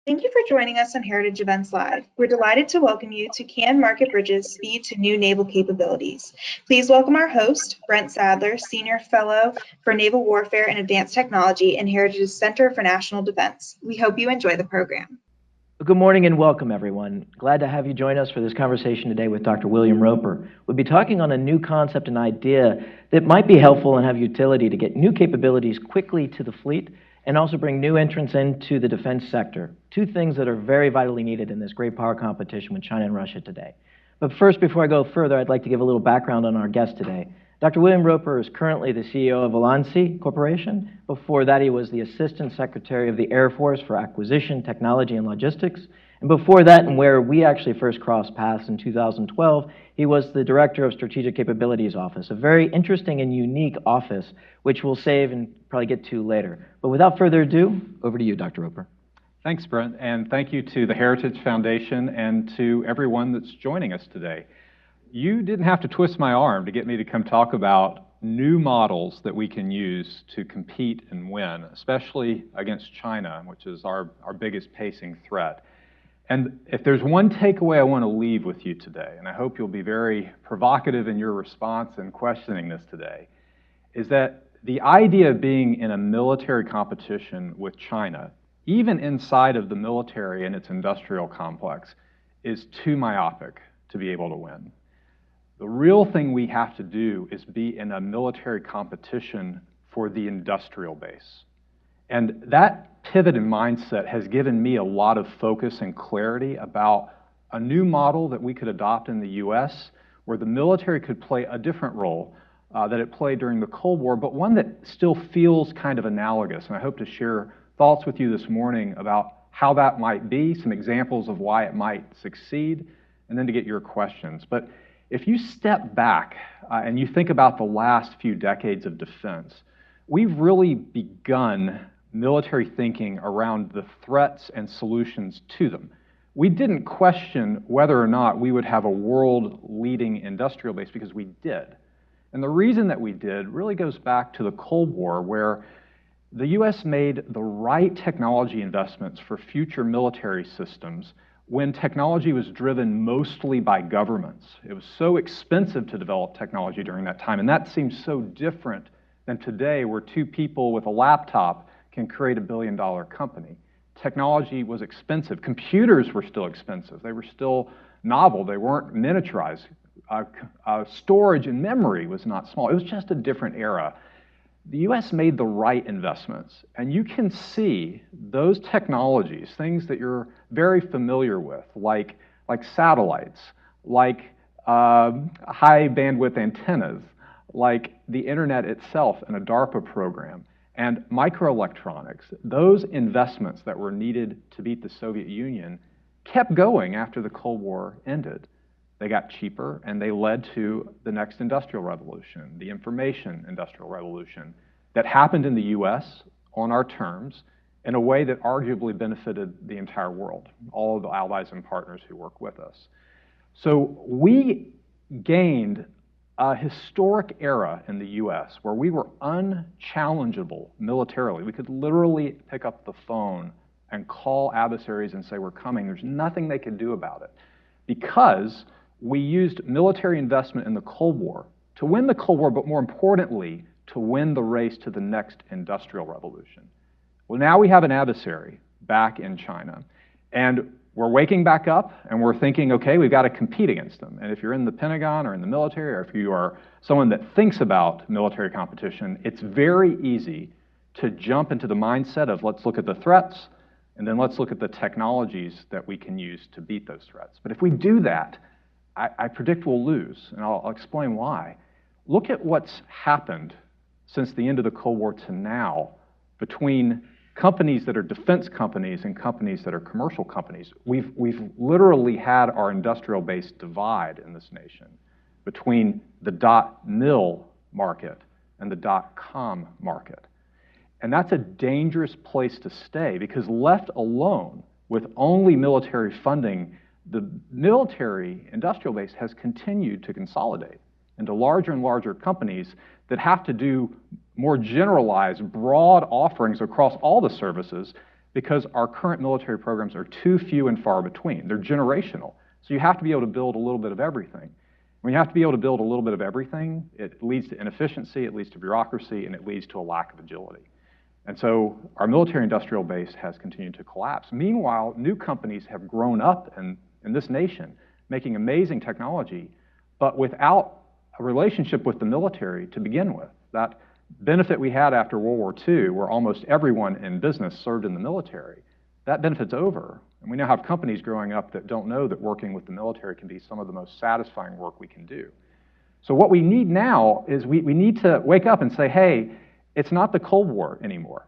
Thank you for joining us on Heritage Events Live. We're delighted to welcome you to Can Market Bridges Speed to New Naval Capabilities? Please welcome our host, Brent Sadler, Senior Fellow for Naval Warfare and Advanced Technology in Heritage's Center for National Defense. We hope you enjoy the program. Good morning and welcome, everyone. Glad to have you join us for this conversation today with Dr. William Roper. We'll be talking on a new concept and idea that might be helpful and have utility to get new capabilities quickly to the fleet and also bring new entrants into the defense sector. Two things that are very vitally needed in this great power competition with China and Russia today. But first, before I go further, I'd like to give a little background on our guest today. Dr. William Roper is currently the CEO of Valancy Corporation. Before that, he was the Assistant Secretary of the Air Force for Acquisition, Technology, and Logistics. And before that, and where we actually first crossed paths in 2012, he was the Director of Strategic Capabilities Office, a very interesting and unique office, which we'll save and probably get to later. But without further ado, over to you, Dr. Roper. Thanks, Brent, and thank you to the Heritage Foundation and to everyone that's joining us today. You didn't have to twist my arm to get me to come talk about new models that we can use to compete and win, especially against China, which is our biggest pacing threat. And if there's one takeaway I want to leave with you today, and I hope you'll be very provocative in your response and questioning this today, is that the idea of being in a military competition with China, even inside of the military and its industrial complex, is too myopic to be able to win. The real thing we have to do is be in a military competition for the industrial base. And that pivot in mindset has given me a lot of focus and clarity about a new model that we could adopt in the US, where the military could play a different role that it played during the Cold War, but one that still feels kind of analogous. And I hope to share thoughts with you this morning about how that might be, some examples of why it might succeed, and then to get your questions. But if you step back and you think about the last few decades of defense, we've really begun military thinking around the threats and solutions to them. We didn't question whether or not we would have a world-leading industrial base because we did. And the reason that we did really goes back to the Cold War, where the US made the right technology investments for future military systems when technology was driven mostly by governments. It was so expensive to develop technology during that time, and that seems so different than today, where two people with a laptop can create a billion-dollar company. Technology was expensive. Computers were still expensive. They were still novel. They weren't miniaturized. Storage and memory was not small. It was just a different era. The US made the right investments, and you can see those technologies, things that you're very familiar with, like satellites, like high bandwidth antennas, like the internet itself and a DARPA program, and microelectronics. Those investments that were needed to beat the Soviet Union kept going after the Cold War ended. They got cheaper, and they led to the next industrial revolution, the information industrial revolution, that happened in the US on our terms in a way that arguably benefited the entire world, all of the allies and partners who work with us. So we gained a historic era in the US where we were unchallengeable militarily. We could literally pick up the phone and call adversaries and say, we're coming. There's nothing they could do about it, because we used military investment in the Cold War to win the Cold War, but more importantly, to win the race to the next industrial revolution. Well, now we have an adversary back in China, and we're waking back up and we're thinking, okay, we've got to compete against them. And if you're in the Pentagon or in the military, or if you are someone that thinks about military competition, it's very easy to jump into the mindset of let's look at the threats, and then let's look at the technologies that we can use to beat those threats. But if we do that, I predict we'll lose, and I'll explain why. Look at what's happened since the end of the Cold War to now between companies that are defense companies and companies that are commercial companies. We've literally had our industrial base divide in this nation between the .mil market and the .com market. And that's a dangerous place to stay, because left alone with only military funding, the military industrial base has continued to consolidate into larger and larger companies that have to do more generalized, broad offerings across all the services because our current military programs are too few and far between. They're generational. So you have to be able to build a little bit of everything. When you have to be able to build a little bit of everything, it leads to inefficiency, it leads to bureaucracy, and it leads to a lack of agility. And so our military industrial base has continued to collapse. Meanwhile, new companies have grown up in this nation, making amazing technology, but without a relationship with the military to begin with. That benefit we had after World War II, where almost everyone in business served in the military, that benefit's over. And we now have companies growing up that don't know that working with the military can be some of the most satisfying work we can do. So what we need now is we need to wake up and say, hey, it's not the Cold War anymore.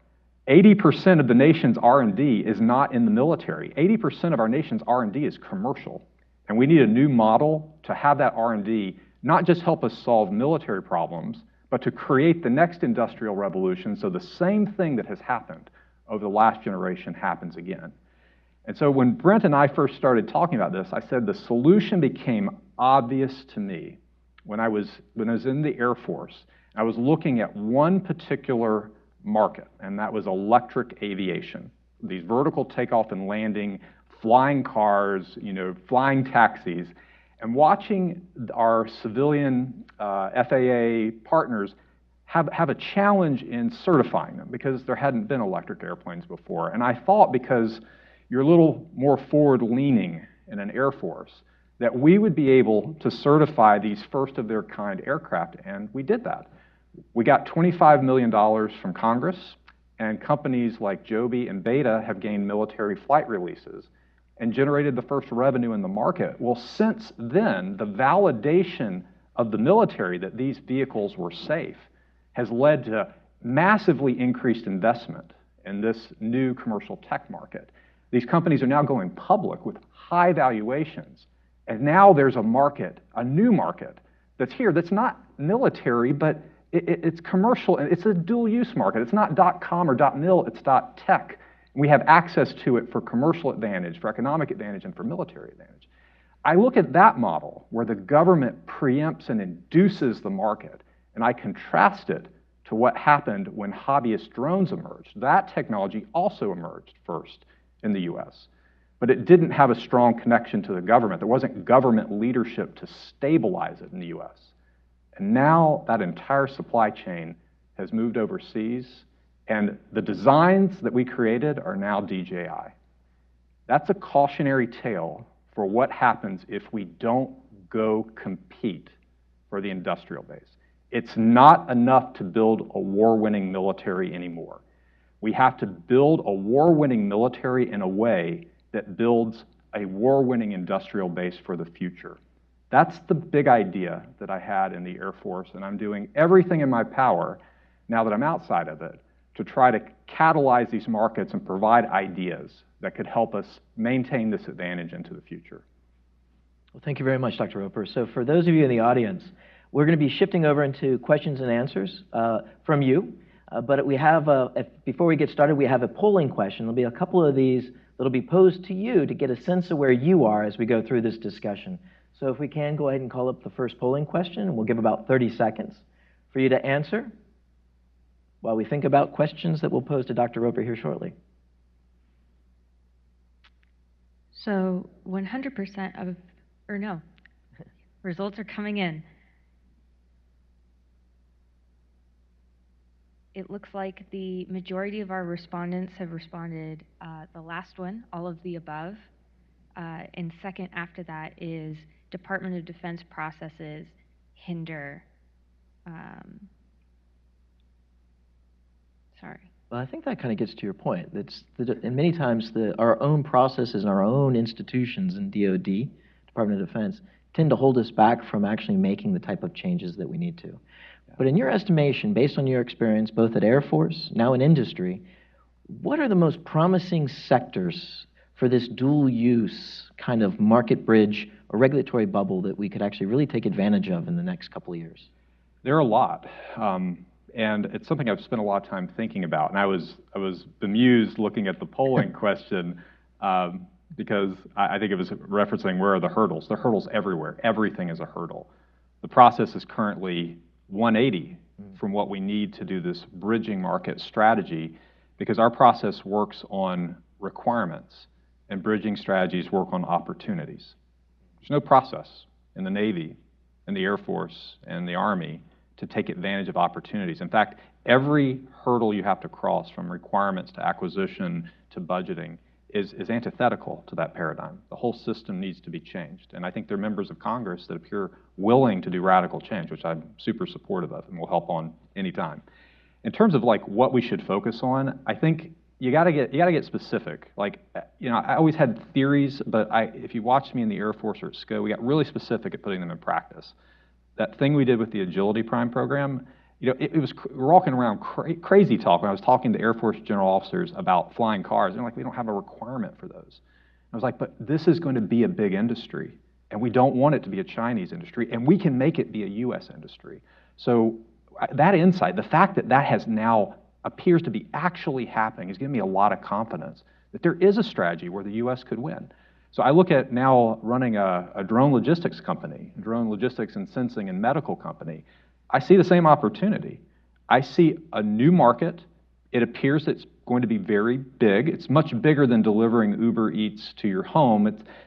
80% of the nation's R&D is not in the military. 80% of our nation's R&D is commercial. And we need a new model to have that R&D not just help us solve military problems, but to create the next industrial revolution so the same thing that has happened over the last generation happens again. And so when Brent and I first started talking about this, I said the solution became obvious to me when I was in the Air Force. I was looking at one particular market, and that was electric aviation. These vertical takeoff and landing, flying cars, flying taxis, and watching our civilian FAA partners have a challenge in certifying them because there hadn't been electric airplanes before. And I thought because you're a little more forward-leaning in an Air Force, that we would be able to certify these first-of-their-kind aircraft, and we did that. We got $25 million from Congress, and companies like Joby and Beta have gained military flight releases and generated the first revenue in the market. Well, since then, the validation of the military that these vehicles were safe has led to massively increased investment in this new commercial tech market. These companies are now going public with high valuations, and now there's a market, a new market, that's here that's not military, but it's commercial, and it's a dual-use market. It's not .com or .mil, it's .tech. We have access to it for commercial advantage, for economic advantage, and for military advantage. I look at that model where the government preempts and induces the market, and I contrast it to what happened when hobbyist drones emerged. That technology also emerged first in the US, but it didn't have a strong connection to the government. There wasn't government leadership to stabilize it in the US. And now that entire supply chain has moved overseas, and the designs that we created are now DJI. That's a cautionary tale for what happens if we don't go compete for the industrial base. It's not enough to build a war-winning military anymore. We have to build a war-winning military in a way that builds a war-winning industrial base for the future. That's the big idea that I had in the Air Force, and I'm doing everything in my power, now that I'm outside of it, to try to catalyze these markets and provide ideas that could help us maintain this advantage into the future. Well, thank you very much, Dr. Roper. So for those of you in the audience, we're going to be shifting over into questions and answers from you. But we have, before we get started, we have a polling question. There'll be a couple of these that'll be posed to you to get a sense of where you are as we go through this discussion. So if we can, go ahead and call up the first polling question, and we'll give about 30 seconds for you to answer while we think about questions that we'll pose to Dr. Roper here shortly. So 100% of, or no, results are coming in. It looks like the majority of our respondents have responded the last one, all of the above. And second after that is Department of Defense processes hinder. Well, I think that kind of gets to your point. And many times our own processes and our own institutions in DoD, Department of Defense, tend to hold us back from actually making the type of changes that we need to. But in your estimation, based on your experience, both at Air Force, now in industry, what are the most promising sectors for this dual-use kind of market bridge or regulatory bubble that we could actually really take advantage of in the next couple of years? There are a lot, and it's something I've spent a lot of time thinking about. And I was bemused looking at the polling question because I think it was referencing where are the hurdles. There are hurdles everywhere. Everything is a hurdle. The process is currently 180 from what we need to do this bridging market strategy, because our process works on requirements and bridging strategies work on opportunities. There's no process in the Navy, in the Air Force, and the Army to take advantage of opportunities. In fact, every hurdle you have to cross, from requirements to acquisition to budgeting, is antithetical to that paradigm. The whole system needs to be changed. And I think there are members of Congress that appear willing to do radical change, which I'm super supportive of and will help on any time. In terms of like what we should focus on, I think you gotta get specific. Like, you know, I always had theories, but if you watched me in the Air Force or at SCO, we got really specific at putting them in practice. That thing we did with the Agility Prime program, you know, we were walking around crazy talk when I was talking to Air Force general officers about flying cars. They're like, we don't have a requirement for those. I was like, but this is going to be a big industry, and we don't want it to be a Chinese industry, and we can make it be a U.S. industry. So that insight, the fact that that has now appears to be actually happening, is giving me a lot of confidence that there is a strategy where the U.S. could win. So I look at now running a drone logistics company, a drone logistics and sensing and medical company. I see the same opportunity. I see a new market. It appears it's going to be very big. It's much bigger than delivering Uber Eats to your home.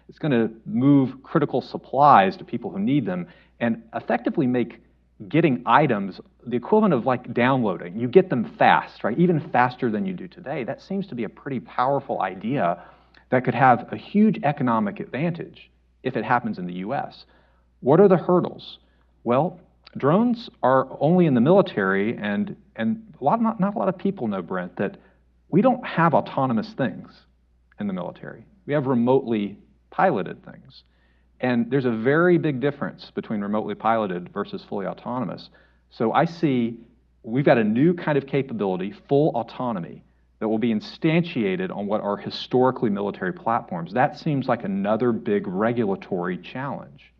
It's going to move critical supplies to people who need them and effectively make getting items the equivalent of like downloading. You get them fast, right? Even faster than you do today. That seems to be a pretty powerful idea that could have a huge economic advantage if it happens in the US. What are the hurdles? Well, drones are only in the military, and not a lot of people know, Brent, that we don't have autonomous things in the military. We have remotely piloted things. And there's a very big difference between remotely piloted versus fully autonomous. So I see we've got a new kind of capability, full autonomy, that will be instantiated on what are historically military platforms. That seems like another big regulatory challenge.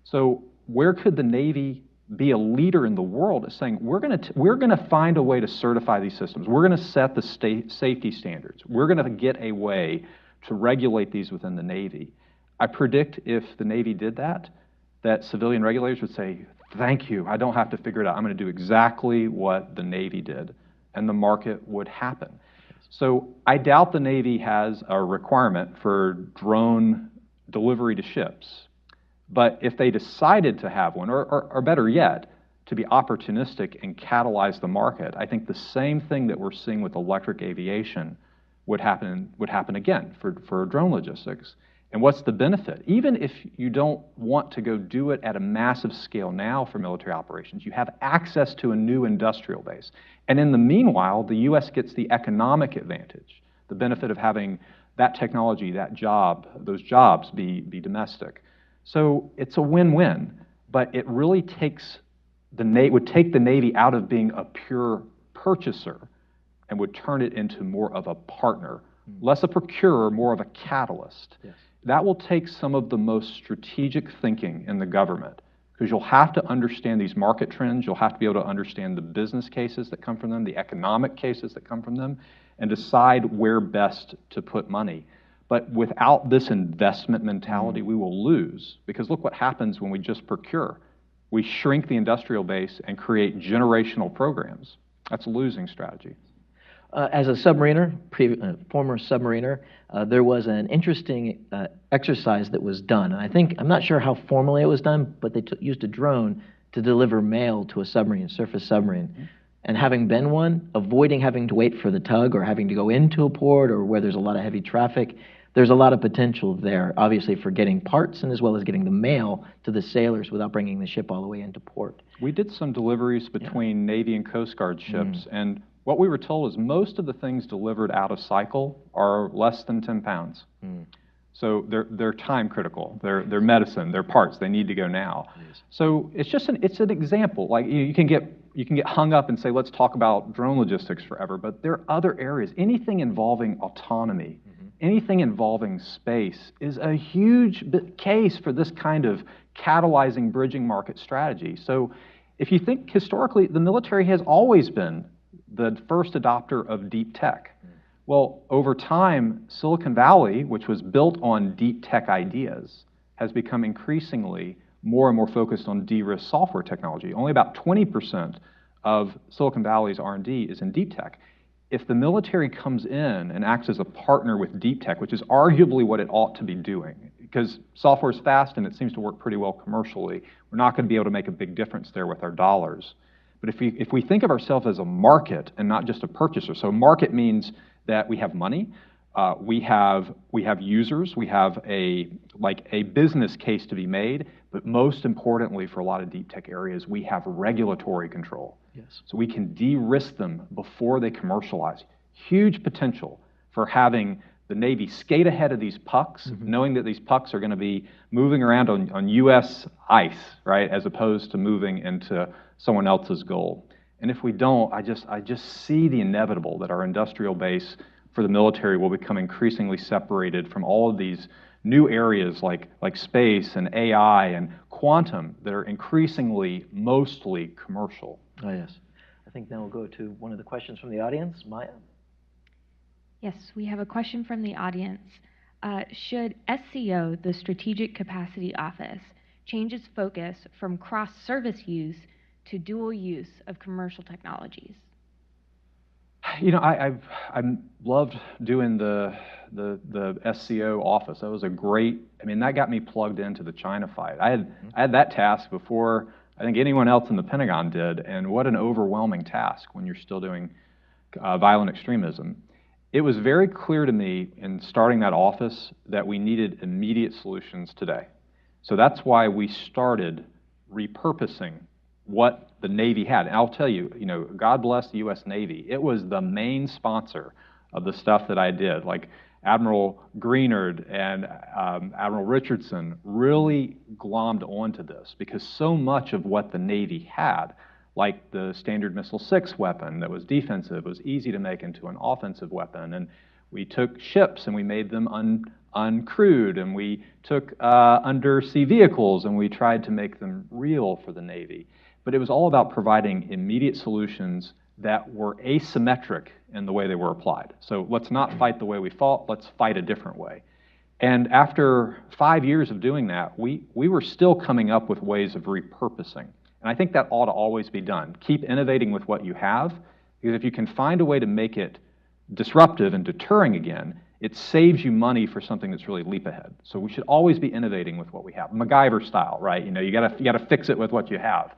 So where could the Navy be a leader in the world is saying, we're going to find a way to certify these systems. We're going to set the safety standards. We're going to get a way to regulate these within the Navy. I predict if the Navy did that civilian regulators would say, thank you, I don't have to figure it out. I'm going to do exactly what the Navy did, and the market would happen. So I doubt the Navy has a requirement for drone delivery to ships. But if they decided to have one, or better yet, to be opportunistic and catalyze the market, I think the same thing that we're seeing with electric aviation would happen again for drone logistics. And what's the benefit? Even if you don't want to go do it at a massive scale now for military operations, you have access to a new industrial base. And in the meanwhile, the U.S. gets the economic advantage, the benefit of having that technology, those jobs be domestic. So it's a win-win, but it really would take the Navy out of being a pure purchaser and would turn it into more of a partner, less a procurer, more of a catalyst. Yes. That will take some of the most strategic thinking in the government, because you'll have to understand these market trends, you'll have to be able to understand the business cases that come from them, the economic cases that come from them, and decide where best to put money. But without this investment mentality, we will lose, because look what happens when we just procure. We shrink the industrial base and create generational programs. That's a losing strategy. As a submariner, former submariner, there was an interesting exercise that was done. And I'm not sure how formally it was done, but they used a drone to deliver mail to a submarine, surface submarine. Mm-hmm. And having been one, avoiding having to wait for the tug or having to go into a port or where there's a lot of heavy traffic, there's a lot of potential there, obviously, for getting parts and as well as getting the mail to the sailors without bringing the ship all the way into port. We did some deliveries between Navy and Coast Guard ships, and what we were told is most of the things delivered out of cycle are less than 10 pounds. So they're time critical. They're medicine. They're parts. They need to go now. Yes. So it's an example. Like you can get hung up and say, let's talk about drone logistics forever. But there are other areas. Anything involving autonomy, anything involving space is a huge case for this kind of catalyzing bridging market strategy. So if you think historically, the military has always been the first adopter of deep tech. Well, over time, Silicon Valley, which was built on deep tech ideas, has become increasingly more and more focused on de-risk software technology. Only about 20% of Silicon Valley's R&D is in deep tech. if the military comes in and acts as a partner with deep tech, which is arguably what it ought to be doing, because software is fast and it seems to work pretty well commercially, we're not going to be able to make a big difference there with our dollars. But if we think of ourselves as a market and not just a purchaser, so market means that we have money, we have users, we have a business case to be made, but most importantly for a lot of deep tech areas, we have regulatory control. Yes. So we can de-risk them before they commercialize. Huge potential for having the Navy skate ahead of these pucks, knowing that these pucks are going to be moving around on U.S. ice, right, as opposed to moving into someone else's goal. And if we don't, I just see the inevitable that our industrial base for the military will become increasingly separated from all of these new areas like space and AI and quantum that are increasingly mostly commercial. Oh, yes. I think now we'll go to one of the questions from the audience. Maya? Yes, we have a question from the audience. Should SCO, the Strategic Capacity Office, change its focus from cross-service use to dual use of commercial technologies? You know, I loved doing the SCO office. That was a great, I mean, that got me plugged into the China fight. I had that task before I think anyone else in the Pentagon did, and what an overwhelming task when you're still doing violent extremism. It was very clear to me in starting that office that we needed immediate solutions today. So that's why we started repurposing what the Navy had. And I'll tell you, you know, God bless the U.S. Navy. It was the main sponsor of the stuff that I did. Like Admiral Greenard and Admiral Richardson really glommed onto this because so much of what the Navy had, like the Standard Missile 6 weapon that was defensive, was easy to make into an offensive weapon. And we took ships and we made them uncrewed, and we took undersea vehicles and we tried to make them real for the Navy. But it was all about providing immediate solutions that were asymmetric in the way they were applied. So let's not fight the way we fought, let's fight a different way. And after 5 years of doing that, we were still coming up with ways of repurposing. And I think that ought to always be done. Keep innovating with what you have, because if you can find a way to make it disruptive and deterring again, it saves you money for something that's really leap ahead. So we should always be innovating with what we have. MacGyver style, right? You know, you gotta fix it with what you have.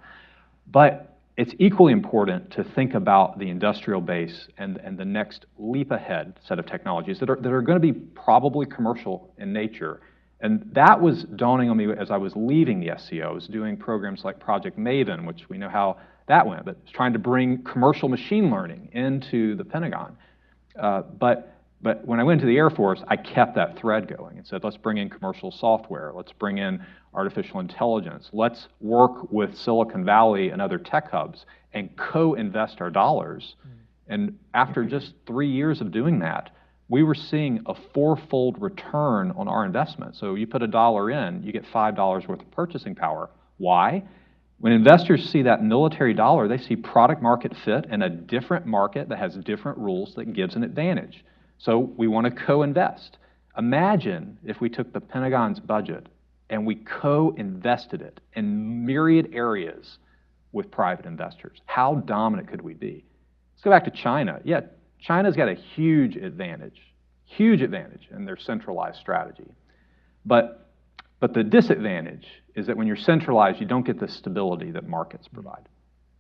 But it's equally important to think about the industrial base and the next leap ahead set of technologies that are going to be probably commercial in nature. And that was dawning on me as I was leaving the SCO. I was doing programs like Project Maven, which we know how that went, but it's trying to bring commercial machine learning into the Pentagon. But when I went to the Air Force, I kept that thread going and said, let's bring in commercial software, let's bring in artificial intelligence, let's work with Silicon Valley and other tech hubs and co-invest our dollars. And after just 3 years of doing that, we were seeing a 4-fold return on our investment. So you put $1 in, you get $5 worth of purchasing power. Why? When investors see that military dollar, they see product market fit in a different market that has different rules that gives an advantage. So we want to co-invest. Imagine if we took the Pentagon's budget and we co-invested it in myriad areas with private investors. How dominant could we be? Let's go back to China. Yeah, China's got a huge advantage in their centralized strategy. But the disadvantage is that when you're centralized, you don't get the stability that markets provide.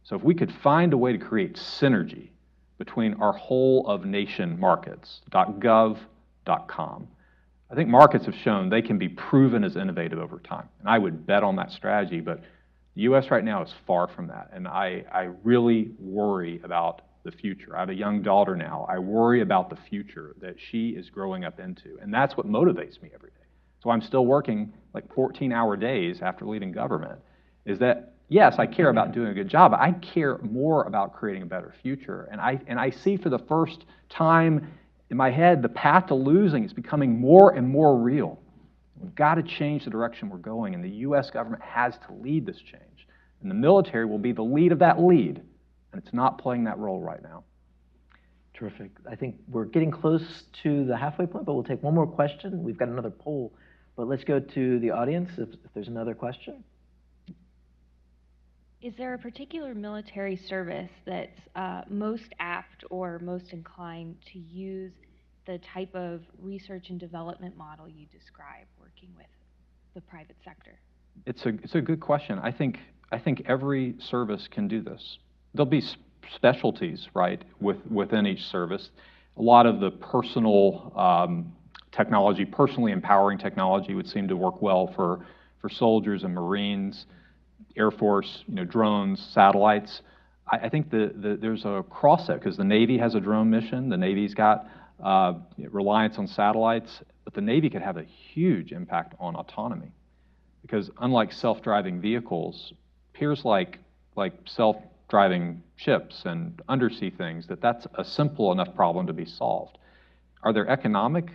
So if we could find a way to create synergy between our whole of nation markets, .gov, .com, I think markets have shown they can be proven as innovative over time. And I would bet on that strategy, but the U.S. right now is far from that. And I really worry about the future. I have a young daughter now. I worry about the future that she is growing up into. And that's what motivates me every day. So I'm still working like 14-hour days after leaving government, is that, yes, I care about doing a good job, but I care more about creating a better future. And I see for the first time in my head, the path to losing is becoming more and more real. We've got to change the direction we're going, and the U.S. government has to lead this change. And the military will be the lead of that lead, and it's not playing that role right now. Terrific. I think we're getting close to the halfway point, but we'll take one more question. We've got another poll, but let's go to the audience if there's another question. Is there a particular military service that's most apt or most inclined to use the type of research and development model you describe working with the private sector? It's a good question. I think every service can do this. There'll be specialties, right, within each service. A lot of the personal technology, personally empowering technology, would seem to work well for soldiers and Marines, Air Force, drones, satellites. I think there's a cross-set because the Navy has a drone mission. The Navy's got reliance on satellites, but the Navy could have a huge impact on autonomy. Because unlike self-driving vehicles, appears like self-driving ships and undersea things, that's a simple enough problem to be solved. Are there economic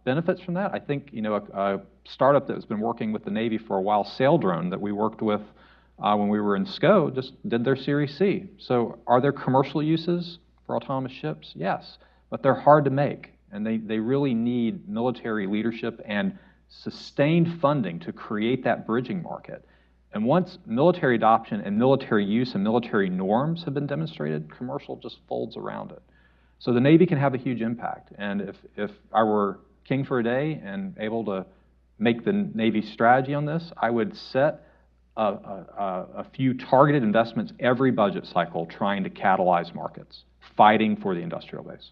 benefits from that? I think a startup that has been working with the Navy for a while, Saildrone, that we worked with when we were in SCO, just did their Series C. So are there commercial uses for autonomous ships? Yes, but they're hard to make, and they really need military leadership and sustained funding to create that bridging market. And once military adoption and military use and military norms have been demonstrated, commercial just folds around it. So the Navy can have a huge impact. And if I were king for a day and able to make the Navy strategy on this, I would set a few targeted investments every budget cycle trying to catalyze markets, fighting for the industrial base.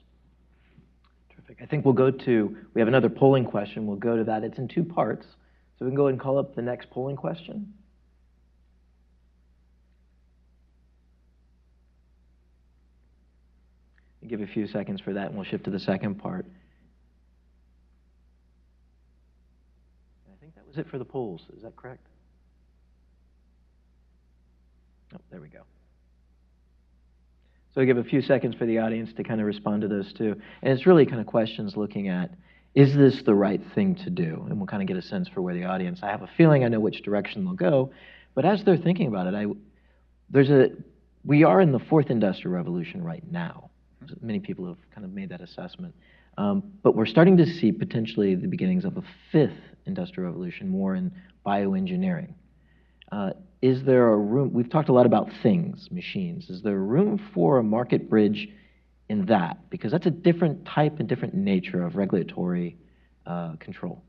Terrific. I think we have another polling question. We'll go to that. It's in two parts. So we can go ahead and call up the next polling question. Give a few seconds for that, and we'll shift to the second part. I think that was it for the polls. Is that correct? Oh, there we go. So I give a few seconds for the audience to kind of respond to those two. And it's really kind of questions looking at, is this the right thing to do? And we'll kind of get a sense for where the audience, I have a feeling I know which direction they'll go, but as they're thinking about it, we are in the fourth industrial revolution right now. Many people have kind of made that assessment. But we're starting to see potentially the beginnings of a fifth industrial revolution, more in bioengineering. Is there a room, we've talked a lot about things, machines, is there room for a market bridge in that? Because that's a different type and different nature of regulatory control.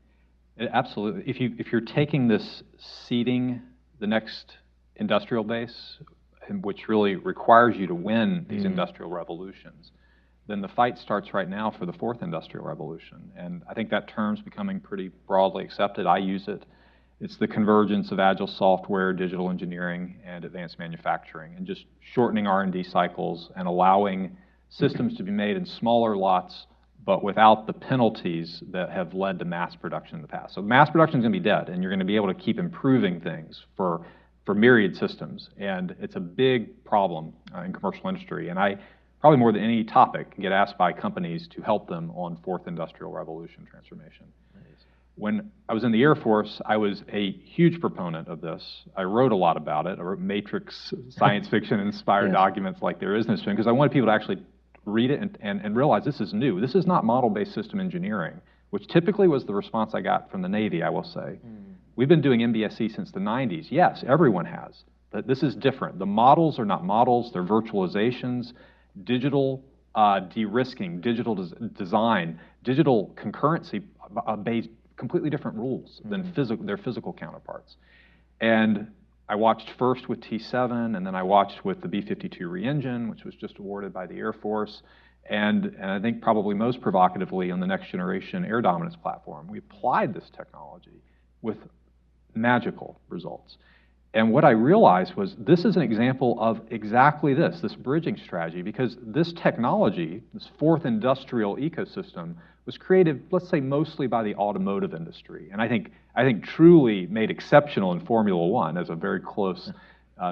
Absolutely. If you're taking this seeding the next industrial base, which really requires you to win these industrial revolutions, then the fight starts right now for the fourth industrial revolution. And I think that term's becoming pretty broadly accepted. I use it. It's the convergence of agile software, digital engineering, and advanced manufacturing, and just shortening R&D cycles and allowing systems to be made in smaller lots, but without the penalties that have led to mass production in the past. So mass production is going to be dead, and you're going to be able to keep improving things for myriad systems. And it's a big problem in commercial industry. And I, probably more than any topic, get asked by companies to help them on fourth industrial revolution transformation. Nice. When I was in the Air Force, I was a huge proponent of this. I wrote a lot about it. I wrote matrix science fiction inspired documents like There Is No Spin, because I wanted people to actually read it and realize this is new. This is not model-based system engineering, which typically was the response I got from the Navy, I will say. We've been doing MBSE since the 90s. Yes, everyone has, but this is different. The models are not models, they're virtualizations, digital de-risking, digital design, digital concurrency based completely different rules than their physical counterparts. And I watched first with T7, and then I watched with the B-52 re-engine, which was just awarded by the Air Force, and I think probably most provocatively on the next generation air dominance platform. We applied this technology with magical results. And what I realized was this is an example of exactly this bridging strategy, because this technology, this fourth industrial ecosystem, was created, let's say, mostly by the automotive industry. And I think truly made exceptional in Formula One as a very close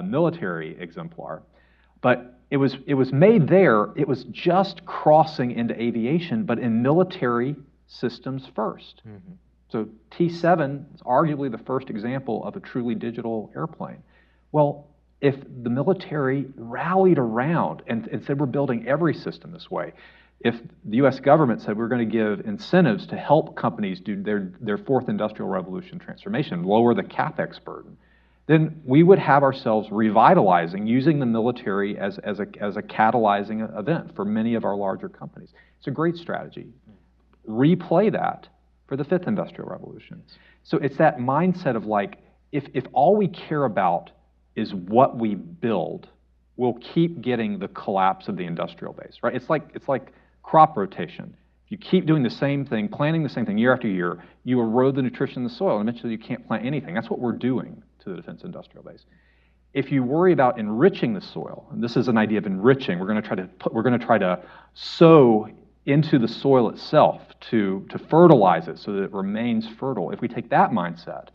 military exemplar. But it was made there, it was just crossing into aviation, but in military systems first. So T7 is arguably the first example of a truly digital airplane. Well, if the military rallied around and said we're building every system this way, if the US government said we're going to give incentives to help companies do their fourth industrial revolution transformation, lower the CapEx burden, then we would have ourselves revitalizing, using the military as a catalyzing event for many of our larger companies. It's a great strategy. Replay that for the fifth industrial revolution. So it's that mindset of like, if all we care about is what we build, we'll keep getting the collapse of the industrial base, right? It's like crop rotation. If you keep doing the same thing, planting the same thing year after year, you erode the nutrition in the soil, and eventually you can't plant anything. That's what we're doing to the defense industrial base. If you worry about enriching the soil, and this is an idea of enriching, we're going to try to sow into the soil itself to fertilize it so that it remains fertile. If we take that mindset,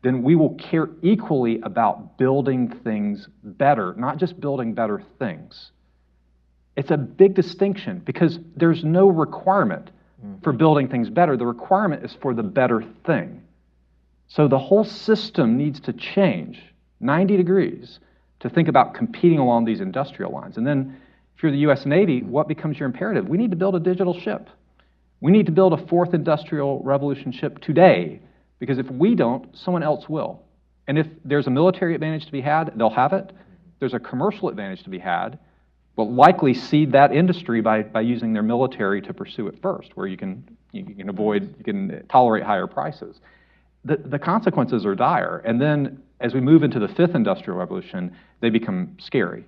then we will care equally about building things better, not just building better things. It's a big distinction because there's no requirement for building things better. The requirement is for the better thing. So the whole system needs to change 90 degrees to think about competing along these industrial lines. And then if you're the US Navy, what becomes your imperative? We need to build a digital ship. We need to build a fourth industrial revolution ship today, because if we don't, someone else will. And if there's a military advantage to be had, they'll have it. There's a commercial advantage to be had. Will likely seed that industry by using their military to pursue it first, where you can tolerate higher prices. The consequences are dire, and then as we move into the fifth industrial revolution, they become scary,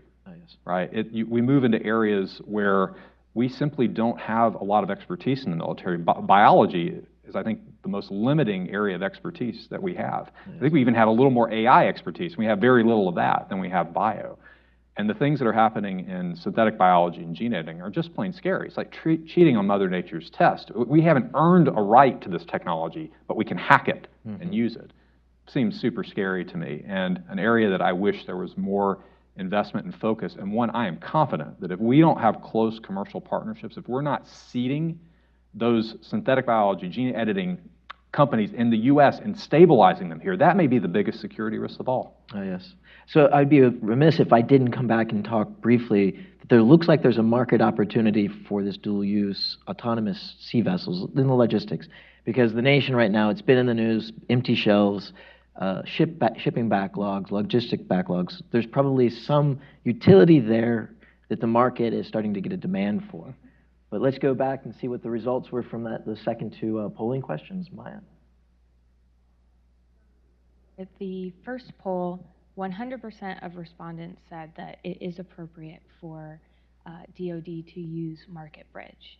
right? We move into areas where we simply don't have a lot of expertise in the military. Biology is, I think, the most limiting area of expertise that we have. I think we even have a little more AI expertise. We have very little of that than we have bio. And the things that are happening in synthetic biology and gene editing are just plain scary. It's like cheating on Mother Nature's test. We haven't earned a right to this technology, but we can hack it and use it. Seems super scary to me, and an area that I wish there was more investment and focus, and one I am confident that if we don't have close commercial partnerships, if we're not seeding those synthetic biology, gene editing companies in the U.S. and stabilizing them here, that may be the biggest security risk of all. Oh, yes. So I'd be remiss if I didn't come back and talk briefly that there looks like there's a market opportunity for this dual-use autonomous sea vessels in the logistics, because the nation right now, it's been in the news, empty shelves, shipping backlogs, logistic backlogs. There's probably some utility there that the market is starting to get a demand for. But let's go back and see what the results were from the second two polling questions. Maya? At the first poll, 100% of respondents said that it is appropriate for DoD to use Market Bridge.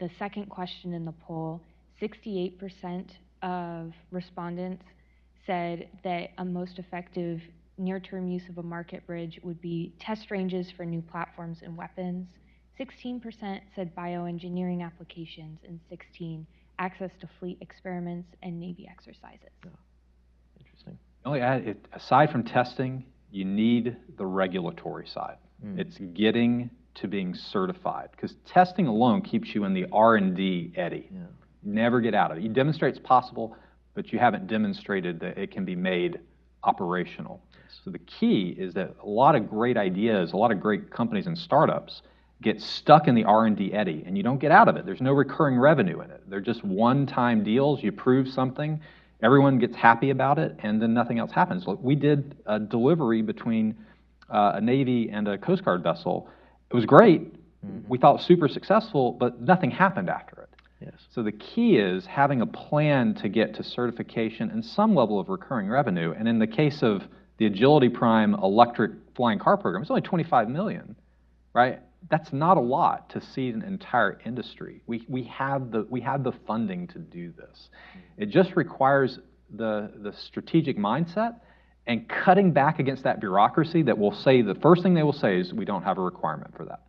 The second question in the poll, 68% of respondents said that a most effective near-term use of a Market Bridge would be test ranges for new platforms and weapons. 16% said bioengineering applications, and 16% access to fleet experiments and Navy exercises. Oh, interesting. Only add, aside from testing, you need the regulatory side. It's getting to being certified, because testing alone keeps you in the R&D eddy. Yeah. Never get out of it. You demonstrate it's possible, but you haven't demonstrated that it can be made operational. So the key is that a lot of great ideas, a lot of great companies and startups get stuck in the R&D eddy, and you don't get out of it. There's no recurring revenue in it. They're just one-time deals. You prove something, everyone gets happy about it, and then nothing else happens. Look, we did a delivery between a Navy and a Coast Guard vessel. It was great. We thought super successful, but nothing happened after it. Yes. So the key is having a plan to get to certification and some level of recurring revenue. And in the case of the Agility Prime electric flying car program, it's only $25 million, right? That's not a lot to seed an entire industry. We have the funding to do this. It just requires the strategic mindset and cutting back against that bureaucracy that will say, the first thing they will say is, we don't have a requirement for that.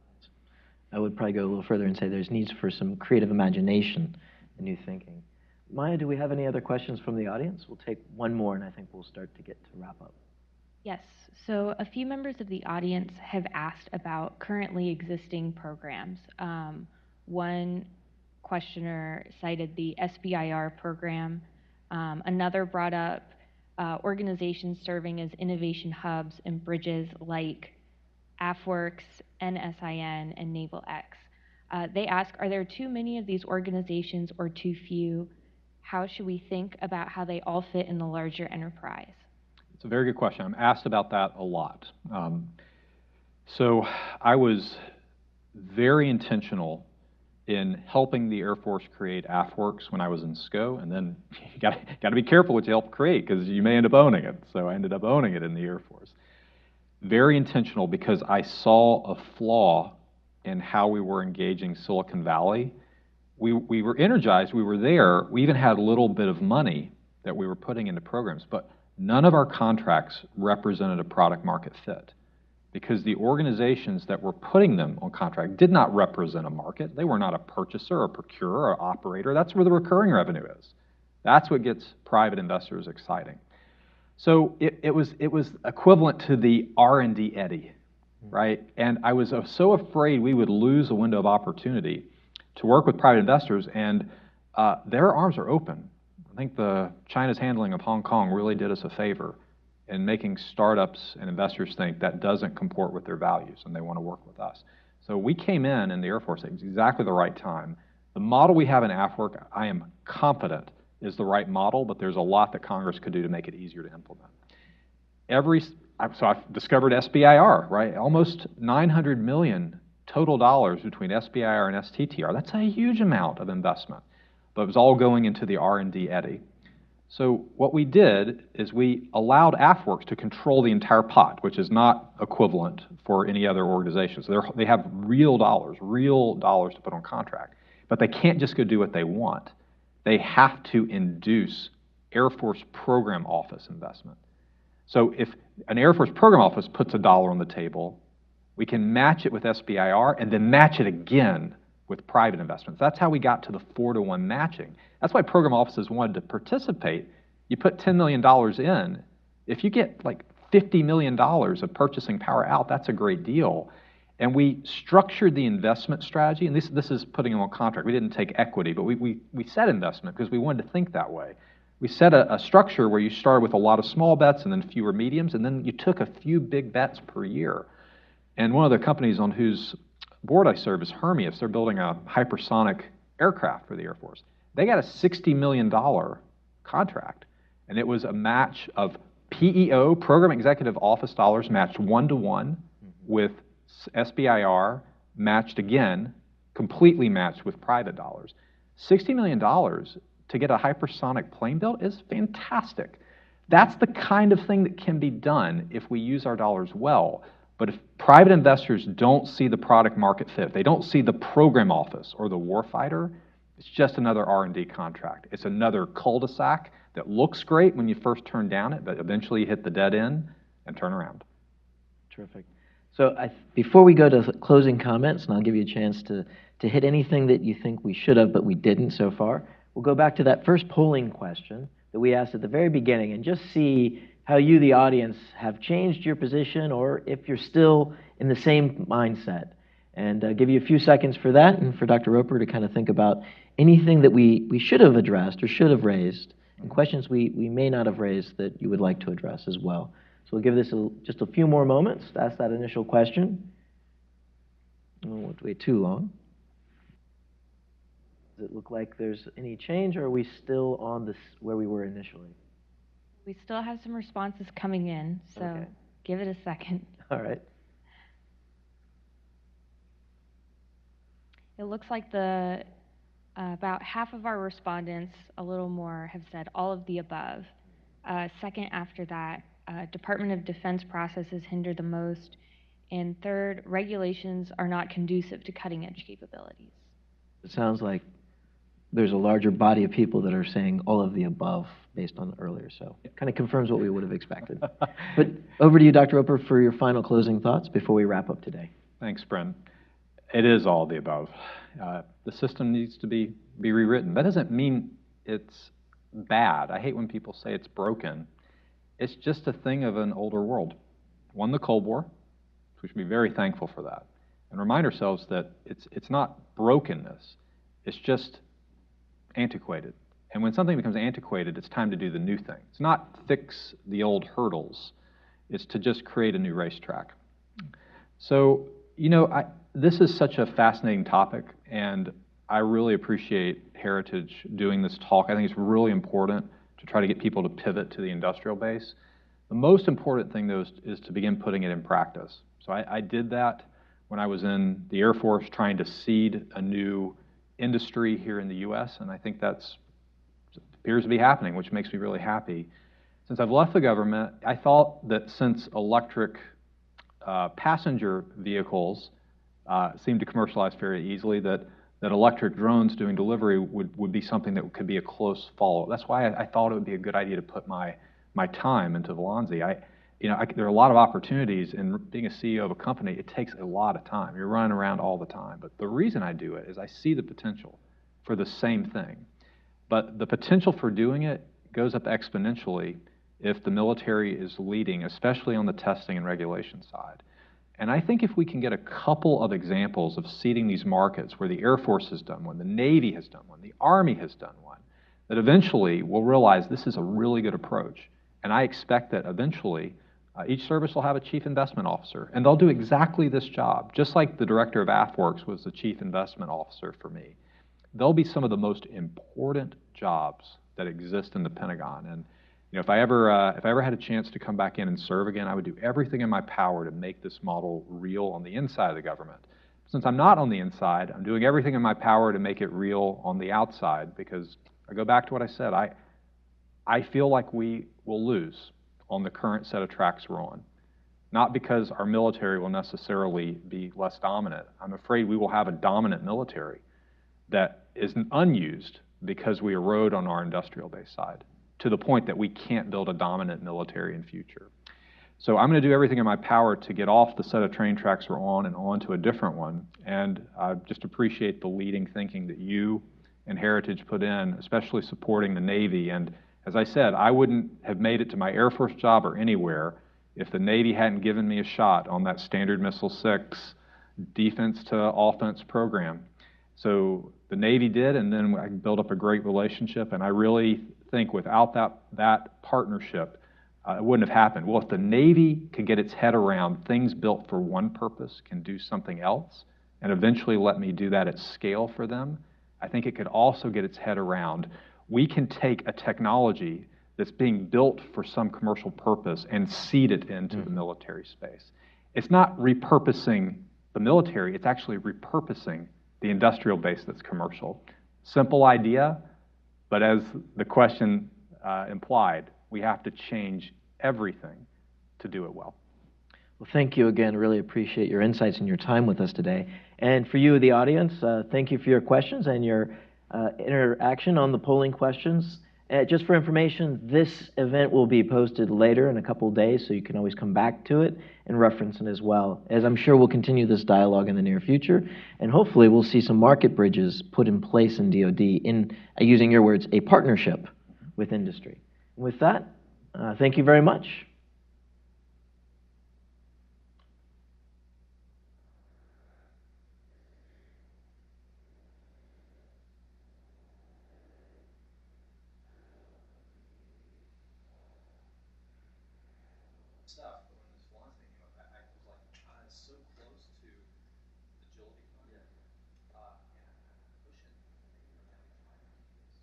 I would probably go a little further and say there's needs for some creative imagination and new thinking. Maya, do we have any other questions from the audience? We'll take one more, and I think we'll start to get to wrap up. Yes, so a few members of the audience have asked about currently existing programs. One questioner cited the SBIR program. Another brought up organizations serving as innovation hubs and bridges like AFWorks, NSIN, and Naval X. They ask, are there too many of these organizations or too few? How should we think about how they all fit in the larger enterprise? It's a very good question. I'm asked about that a lot. So I was very intentional in helping the Air Force create AFWERX when I was in SCO, and then you got to be careful what you help create because you may end up owning it. So I ended up owning it in the Air Force. Very intentional because I saw a flaw in how we were engaging Silicon Valley. We were energized, we were there, we even had a little bit of money that we were putting into programs, but none of our contracts represented a product market fit because the organizations that were putting them on contract did not represent a market. They were not a purchaser or procurer or operator. That's where the recurring revenue is. That's what gets private investors exciting. So it was equivalent to the R&D eddy, right? And I was so afraid we would lose a window of opportunity to work with private investors, and their arms are open. I think China's handling of Hong Kong really did us a favor in making startups and investors think that doesn't comport with their values and they want to work with us. So we came in the Air Force at exactly the right time. The model we have in AFWERX, I am confident is the right model, but there's a lot that Congress could do to make it easier to implement. So I've discovered SBIR, right? Almost $900 million total dollars between SBIR and STTR. That's a huge amount of investment, but it was all going into the R&D eddy. So what we did is we allowed AFWERX to control the entire pot, which is not equivalent for any other organization. So they have real dollars to put on contract, but they can't just go do what they want. They have to induce Air Force Program Office investment. So if an Air Force Program Office puts $1 on the table, we can match it with SBIR and then match it again with private investments. That's how we got to the 4-to-1 matching. That's why program offices wanted to participate. You put $10 million in. If you get like $50 million of purchasing power out, that's a great deal. And we structured the investment strategy, and this is putting them on contract. We didn't take equity, but we set investment because we wanted to think that way. We set a structure where you started with a lot of small bets and then fewer mediums, and then you took a few big bets per year. And one of the companies on whose board I serve is Hermeus. They're building a hypersonic aircraft for the Air Force. They got a $60 million contract, and it was a match of PEO, Program Executive Office dollars, matched 1-to-1 with SBIR, matched again, completely matched with private dollars. $60 million to get a hypersonic plane built is fantastic. That's the kind of thing that can be done if we use our dollars well. But if private investors don't see the product market fit, they don't see the program office or the warfighter, it's just another R&D contract. It's another cul-de-sac that looks great when you first turn down it, but eventually you hit the dead end and turn around. Terrific. So before we go to closing comments, and I'll give you a chance to hit anything that you think we should have but we didn't so far, we'll go back to that first polling question that we asked at the very beginning and just see how you, the audience, have changed your position or if you're still in the same mindset. And give you a few seconds for that and for Dr. Roper to kind of think about anything that we should have addressed or should have raised and questions we may not have raised that you would like to address as well. So we'll give this just a few more moments to ask that initial question. We won't wait too long. Does it look like there's any change, or are we still on this where we were initially? We still have some responses coming in, so Okay. Give it a second. All right. It looks like about half of our respondents, a little more, have said all of the above. Second after that, Department of Defense processes hinder the most. And third, regulations are not conducive to cutting-edge capabilities. It sounds like there's a larger body of people that are saying all of the above based on earlier, so it kind of confirms what we would have expected. But over to you, Dr. Roper, for your final closing thoughts before we wrap up today. Thanks, Brent. It is all the above. The system needs to be rewritten. That doesn't mean it's bad. I hate when people say it's broken. It's just a thing of an older world. Won the Cold War. We should be very thankful for that. And remind ourselves that it's not brokenness. It's just antiquated. And when something becomes antiquated, it's time to do the new thing. It's not fix the old hurdles. It's to just create a new racetrack. So, this is such a fascinating topic, and I really appreciate Heritage doing this talk. I think it's really important to try to get people to pivot to the industrial base. The most important thing, though, is to begin putting it in practice. So I did that when I was in the Air Force trying to seed a new industry here in the U.S., and I think that's appears to be happening, which makes me really happy. Since I've left the government, I thought that since electric passenger vehicles seem to commercialize very easily, that electric drones doing delivery would be something that could be a close follow. That's why I thought it would be a good idea to put my time into Volanzi. There are a lot of opportunities in being a CEO of a company. It takes a lot of time. You're running around all the time. But the reason I do it is I see the potential for the same thing. But the potential for doing it goes up exponentially if the military is leading, especially on the testing and regulation side. And I think if we can get a couple of examples of seeding these markets where the Air Force has done one, the Navy has done one, the Army has done one, that eventually we'll realize this is a really good approach. And I expect that eventually each service will have a chief investment officer, and they'll do exactly this job, just like the director of AFWERX was the chief investment officer for me. They'll be some of the most important jobs that exist in the Pentagon. And if I ever had a chance to come back in and serve again, I would do everything in my power to make this model real on the inside of the government. Since I'm not on the inside, I'm doing everything in my power to make it real on the outside, because I go back to what I said. I feel like we will lose on the current set of tracks we're on. Not because our military will necessarily be less dominant. I'm afraid we will have a dominant military that is unused because we erode on our industrial base side, to the point that we can't build a dominant military in future. So I'm going to do everything in my power to get off the set of train tracks we're on and onto a different one. And I just appreciate the leading thinking that you and Heritage put in, especially supporting the Navy. And as I said, I wouldn't have made it to my Air Force job or anywhere if the Navy hadn't given me a shot on that Standard Missile 6 defense to offense program. So the Navy did, and then I built up a great relationship, and I really think without that partnership, it wouldn't have happened. Well, if the Navy could get its head around things built for one purpose can do something else, and eventually let me do that at scale for them, I think it could also get its head around we can take a technology that's being built for some commercial purpose and seed it into the military space. It's not repurposing the military, it's actually repurposing the industrial base that's commercial. Simple idea, but as the question implied, we have to change everything to do it well. Well, thank you again. Really appreciate your insights and your time with us today. And for you, the audience, thank you for your questions and your interaction on the polling questions. Just for information, this event will be posted later in a couple of days, so you can always come back to it and reference it as well, as I'm sure we'll continue this dialogue in the near future, and hopefully we'll see some market bridges put in place in DoD in, using your words, a partnership with industry. With that, thank you very much. Stuff, but when this launch thing came up, I was like, God, it's so close to agility funding. And I'm pushing maybe down to 5 years.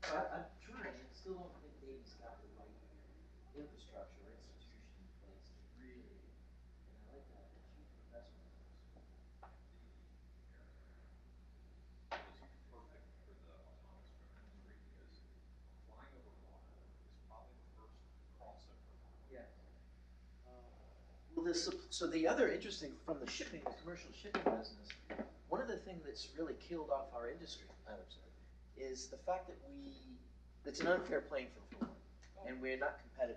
I'm trying. I still don't think Navy's got the right infrastructure or institution in place to really, and I like that chief investment officer. It's perfect for the autonomous drone industry because flying over water is probably the first crossover. Yeah. Well, so the other interesting from the shipping, the commercial shipping business, one of the things that's really killed off our industry, I would say, is the fact that it's an unfair playing field for one, and we're not competitive.